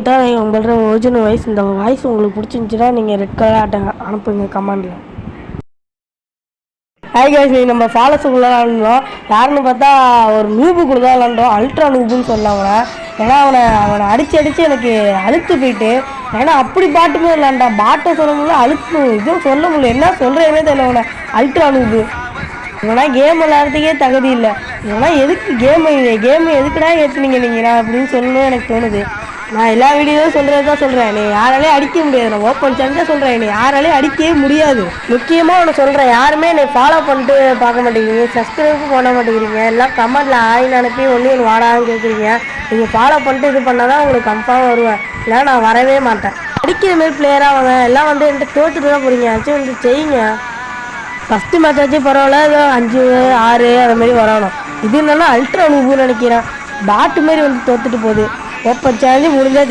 தான் உங்களோட original voice. இந்த வாய்ஸ் உங்களுக்கு பிடிச்சிருந்துச்சுன்னா நீங்கள் ரெட் கலர் அனுப்புங்க கமெண்டில். ஹாய் கைஸ், நம்ம ஃபாலோஸுக்குள்ளே விளாண்டோம். யாருன்னு பார்த்தா ஒரு நூபு கூட தான் விளாண்டோம். அல்ட்ரா நூபுன்னு சொல்லலாம் அவனை. ஏன்னா அவனை அடித்து எனக்கு அழுத்து போயிட்டு. ஏன்னா அப்படி பாட்டுமே விளாண்டான். பாட்டை சொல்ல முடியல, அழுத்து இதுவும் சொல்ல முடியல. என்ன சொல்கிறேன்னே தெரியல. அவனை அல்ட்ரா நூபு இவனா கேம் விளாட்றதுக்கே தகுதி இல்லை. இவனா எதுக்கு கேமு எதுக்குடா ஏற்றுனீங்க நீங்கள் அப்படின்னு சொல்லணும் எனக்கு தோணுது. நான் எல்லா வீடியோவும் சொல்கிறது தான் சொல்கிறேன். நீ யாராலையும் அடிக்க முடியாது. நான் ஓப்பன் சேனல் சொல்கிறேன், நீ யாராலையும் அடிக்கவே முடியாது. முக்கியமாக ஒன்று சொல்கிறேன், யாருமே என்னை ஃபாலோ பண்ணிட்டு பார்க்க மாட்டேங்கிறீங்க, சப்ஸ்கிரைபும் பண்ண மாட்டேங்கிறீங்க. எல்லாம் கமெண்ட்டில் ஆயின்னு அனுப்பி ஒன்று வாடான்னு கேட்குறீங்க. நீங்கள் ஃபாலோ பண்ணிட்டு இது பண்ணால் தான் உங்களுக்கு கன்ஃபார்மாக வருவேன். இல்லை நான் வரவே மாட்டேன். அடிக்கிற மாரி பிளேயராக வாங்க. எல்லாம் வந்து என்கிட்ட தோற்றுட்டு தான் போகிறீங்க. ஆச்சும் வந்து செய்யுங்க. ஃபஸ்ட்டு மேட்ச் ஆச்சு பரவாயில்ல, ஏதோ 5 6 அது மாதிரி வரணும். இது என்னன்னா அல்ட்ரா நூபுன்னு நினைக்கிறேன். பாட்டு மாரி வந்து தோற்றுட்டு போகுது. ஓப்பன் சேலஞ்சு முடிஞ்சால்